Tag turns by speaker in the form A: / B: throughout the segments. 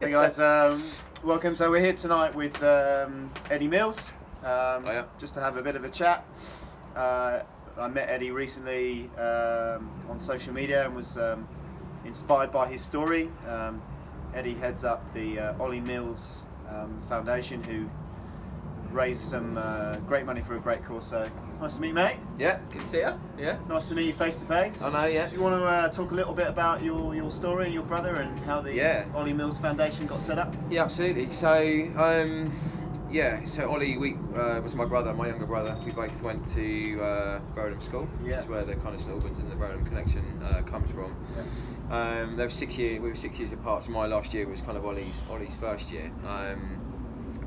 A: Hey guys, welcome. So we're here tonight with Eddie Mills, just to have a bit of a chat. I met Eddie recently on social media and was inspired by his story. Eddie heads up the OliMC2C Foundation, who raised some great money for a great cause. So nice to meet you, mate.
B: Yeah, good to see you. Yeah.
A: Nice to meet you face to face.
B: I know, yeah.
A: Do you want to talk a little bit about your story and your brother and how the OliMC2C Foundation got set up?
B: Yeah, absolutely. So, so Ollie was my brother, my younger brother. We both went to Verulam School, which is where the kind of St Albans and the Verulam connection comes from. Yeah. We were 6 years apart, so my last year was kind of Ollie's first year.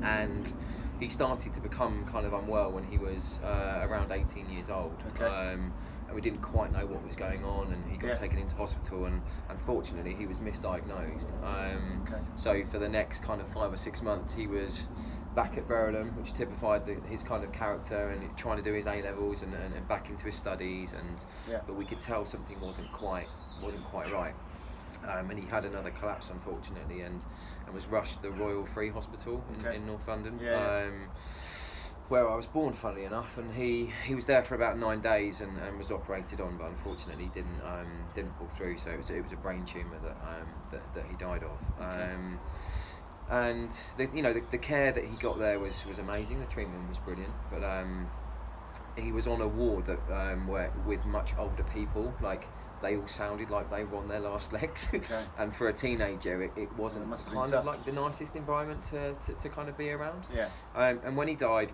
B: And he started to become kind of unwell when he was around 18 years old. Okay. And we didn't quite know what was going on, and he got taken into hospital, and unfortunately he was misdiagnosed. So for the next kind of 5 or 6 months he was back at Verulam, which typified his kind of character, and trying to do his A-levels and back into his studies, but we could tell something wasn't quite right. And he had another collapse, unfortunately, and was rushed to the Royal Free Hospital in North London, where I was born, funnily enough. And he was there for about 9 days and was operated on, but unfortunately didn't pull through. So it was a brain tumour that he died of. Okay. And the care that he got there was amazing. The treatment was brilliant, but he was on a ward that where with much older people, like. They all sounded like they were on their last legs. Okay. And for a teenager, it wasn't kind of like the nicest environment to kind of be around. Yeah. And when he died,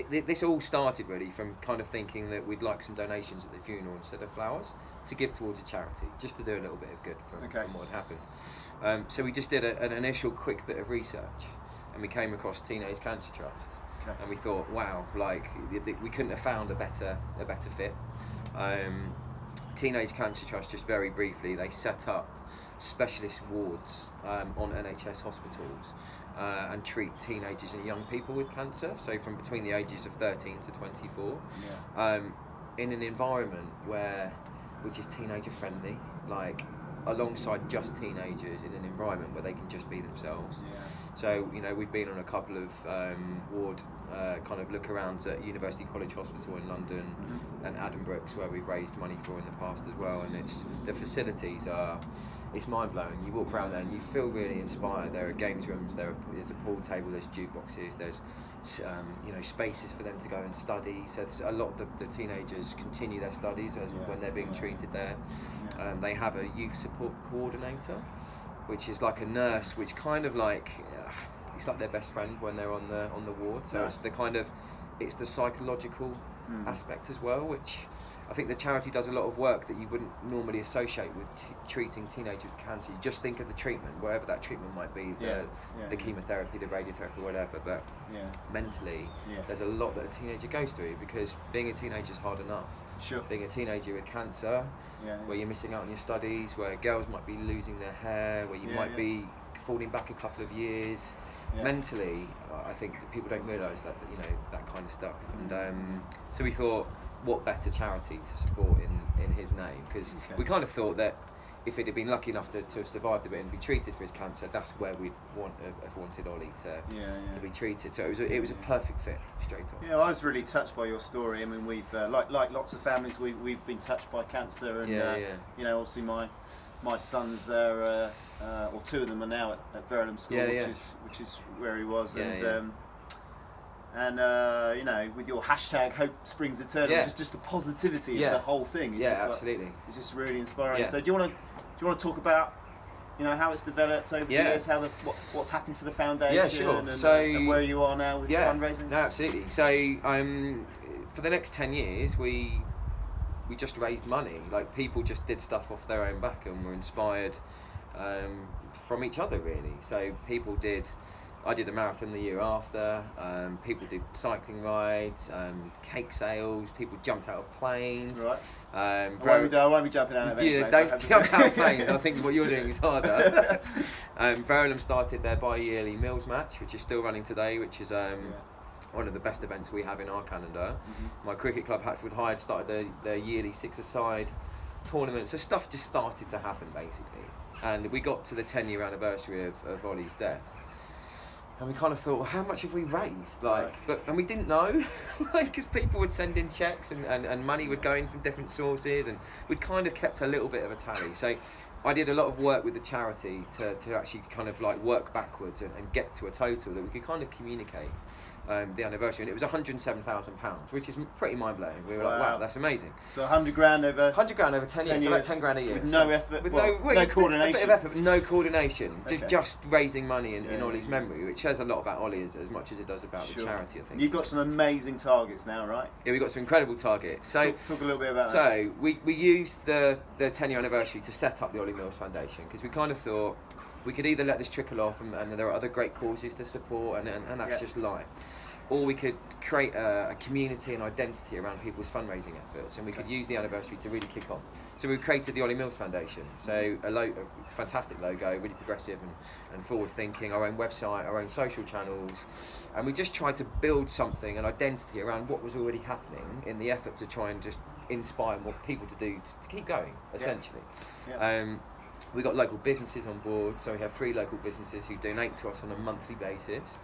B: this all started really from kind of thinking that we'd like some donations at the funeral instead of flowers to give towards a charity, just to do a little bit of good from what had happened. So we just did an initial quick bit of research, and we came across Teenage Cancer Trust. Okay. And we thought, wow, like we couldn't have found a better fit. Teenage Cancer Trust, just very briefly, they set up specialist wards on NHS hospitals and treat teenagers and young people with cancer, so from between the ages of 13 to 24, in an environment which is teenager friendly, like alongside just teenagers, in an environment where they can just be themselves. Yeah. So we've been on a couple of ward kind of look-arounds at University College Hospital in London and Addenbrooke's, where we've raised money for in the past as well. And the facilities it's mind-blowing. You walk around there and you feel really inspired. There are games rooms, there's a pool table, there's jukeboxes, there's spaces for them to go and study. So a lot of the teenagers continue their studies when they're being treated there. Yeah. They have a youth support coordinator, which is like a nurse, which kind of like it's like their best friend when they're on the ward. So it's the psychological aspect as well, which I think the charity does a lot of work that you wouldn't normally associate with treating teenagers with cancer. You just think of the treatment, wherever that treatment might be, the chemotherapy, the radiotherapy, whatever, but mentally there's a lot that a teenager goes through, because being a teenager is hard enough. Sure. Being a teenager with cancer, where you're missing out on your studies, where girls might be losing their hair, where you might be falling back a couple of years. Mentally, I think people don't realise that kind of stuff. And so we thought, what better charity to support in his name? Because we kind of thought that if he'd have been lucky enough to have survived a bit and be treated for his cancer, that's where we'd have wanted Ollie to be treated. So it was a perfect fit straight on. Yeah,
A: I was really touched by your story. I mean, we've like lots of families, we've been touched by cancer, and obviously my sons there, or two of them are now at Verulam School, which is where he was, and with your hashtag Hope Springs Eternal, just the positivity of the whole thing. It's just
B: absolutely.
A: It's just really inspiring. So do you want to talk about how it's developed over the years, how what's happened to the foundation?
B: Yeah, sure.
A: And where you are now with fundraising?
B: No, absolutely. So for the next 10 years, we just raised money. Like, people just did stuff off their own back and were inspired from each other, really. So I did a marathon the year after. People did cycling rides, cake sales. People jumped out of planes. Right.
A: I won't be jumping out of planes.
B: Don't jump out of planes. I think what you're doing is harder. Verulam started their bi-yearly meals match, which is still running today, which is one of the best events we have in our calendar. My cricket club, Hatfield High, started their yearly six-a-side tournament. So stuff just started to happen, basically. And we got to the 10-year anniversary of Ollie's death. And we kind of thought, well, how much have we raised? And we didn't know, because people would send in checks and money would go in from different sources, and we'd kind of kept a little bit of a tally. So I did a lot of work with the charity to actually kind of like work backwards and get to a total that we could kind of communicate the anniversary, and it was £107,000, which is pretty mind-blowing. We were like, wow, that's amazing.
A: So 100 grand over
B: 10 years, so about 10 grand a year.
A: With no effort, with no coordination.
B: A bit of effort, but no coordination. Okay. Just raising money in Ollie's memory, which says a lot about Ollie as much as it does about the charity, I think.
A: You've got some amazing targets now, right?
B: Yeah, we've got some incredible targets. So
A: talk a little bit about that.
B: So we used the 10-year anniversary to set up the Ollie Mills Foundation, because we kind of thought we could either let this trickle off and there are other great causes to support, and that's just life, or we could create a community and identity around people's fundraising efforts, and we could use the anniversary to really kick on. So we created the Ollie Mills Foundation. So a fantastic logo, really progressive and forward thinking, our own website, our own social channels, and we just tried to build something, an identity around what was already happening in the effort to try and just inspire more people to do to keep going, essentially. We got local businesses on board, so we have 3 local businesses who donate to us on a monthly basis.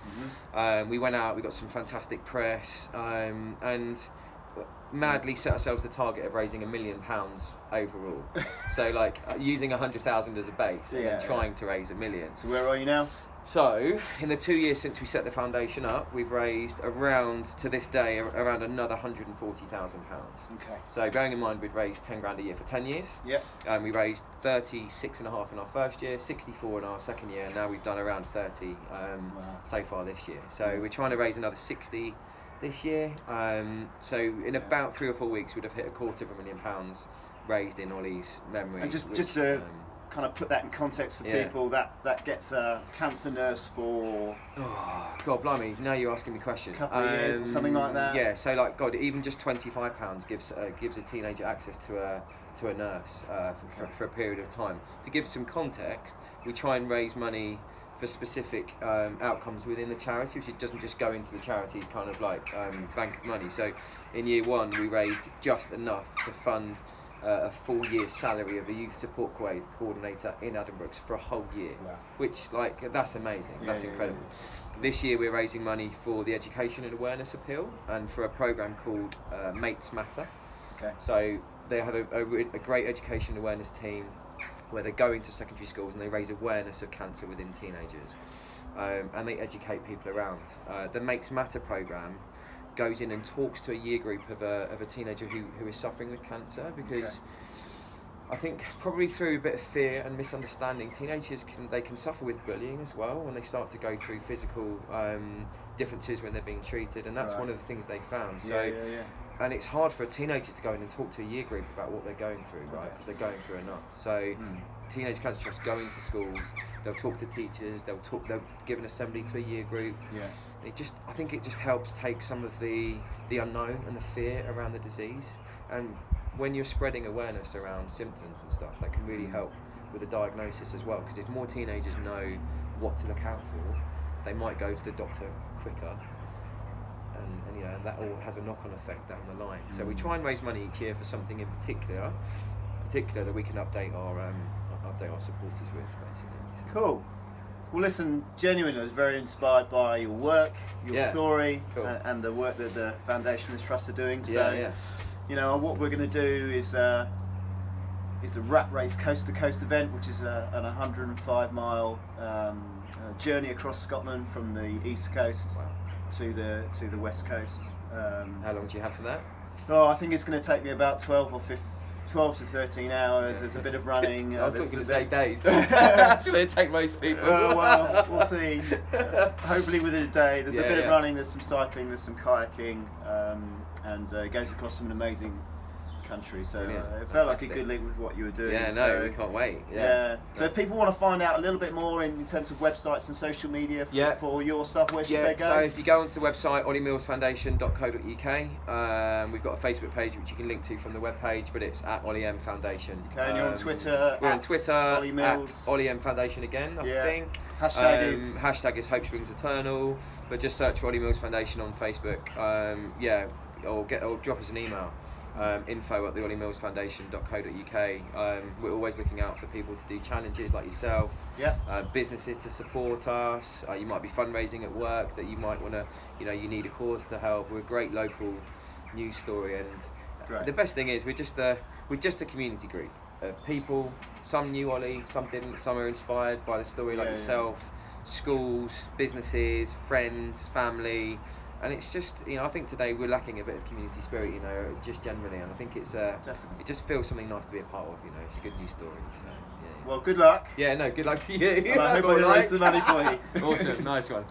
B: We went out, we got some fantastic press, and madly set ourselves the target of raising £1 million overall. So like using 100,000 as a base and then trying to raise $1 million.
A: So where are you now?
B: So, in the 2 years since we set the foundation up, we've raised to this day, around another £140,000.
A: Okay.
B: So, bearing in mind we'd raised 10 grand a year for 10 years.
A: Yeah.
B: We raised 36.5 in our first year, 64 in our second year, and now we've done around 30 so far this year. So, we're trying to raise another 60 this year. So, in about 3 or 4 weeks, we'd have hit £250,000 raised in Ollie's memory.
A: And just to kind of put that in context for people, that gets a cancer nurse for
B: God blimey, now you're asking me questions.
A: A couple of years or something like that.
B: Yeah, so like God, even just £25 gives a teenager access to a nurse for a period of time. To give some context, we try and raise money for specific outcomes within the charity, which it doesn't just go into the charity's kind of like bank of money. So in year 1 we raised just enough to fund a full year's salary of a youth support coordinator in Addenbrooke's for a whole year, which that's amazing. That's incredible. This year we're raising money for the education and awareness appeal and for a programme called Mates Matter.
A: Okay.
B: So they have a great education and awareness team where they go into secondary schools and they raise awareness of cancer within teenagers, and they educate people around. The Mates Matter programme goes in and talks to a year group of a teenager who is suffering with cancer, because I think probably through a bit of fear and misunderstanding, teenagers can suffer with bullying as well when they start to go through physical differences when they're being treated, and that's one of the things they found. So, and it's hard for teenagers to go in and talk to a year group about what they're going through, right? Because they're going through enough. So, Teenage Cancer Trust go into schools, they'll talk to teachers, they'll give an assembly to a year group. I think it just helps take some of the unknown and the fear around the disease, and when you're spreading awareness around symptoms and stuff, that can really help with the diagnosis as well, because if more teenagers know what to look out for, they might go to the doctor quicker, and that all has a knock-on effect down the line. So we try and raise money each year for something in particular that we can update our supporters with, basically.
A: Cool. Well, listen, genuinely, I was very inspired by your work, your story, and the work that the foundation and the trust are doing. So, what we're going to do is the Rat Race Coast to Coast event, which is an 105-mile journey across Scotland from the east coast to the west coast.
B: How long do you have for that?
A: Oh, I think it's going to take me about 12 to 13 hours. There's a bit of running.
B: I was going to say days. That's what it take most people.
A: Well, we'll see. Hopefully within a day. There's a bit of running, there's some cycling, there's some kayaking, and it goes across some amazing country. So it felt like a good link with what you were doing.
B: We can't wait.
A: So if people want to find out a little bit more in terms of websites and social media for your stuff, where should they go?
B: So if you go onto the website olimillsfoundation.co.uk, we've got a Facebook page which you can link to from the webpage, but it's at OliM Foundation.
A: Okay, and you're on Twitter.
B: We're on Twitter at OliM Foundation again, I think.
A: Hashtag
B: is Hope Springs Eternal, but just search for Ollie Mills Foundation on Facebook. Or drop us an email. info at the OliMillsFoundation.co.uk. We're always looking out for people to do challenges like yourself, businesses to support us. You might be fundraising at work that you might want to, you need a cause to help. We're a great local news story, and the best thing is we're just a community group of people. Some knew Ollie, some didn't, some are inspired by the story like yourself, schools, businesses, friends, family. And it's just, I think today we're lacking a bit of community spirit, just generally, and I think it's it just feels something nice to be a part of, it's a good news story. So, yeah.
A: Well, good luck.
B: Yeah, no, good luck to you.
A: And I hope I raise some money for you.
B: Awesome, nice one.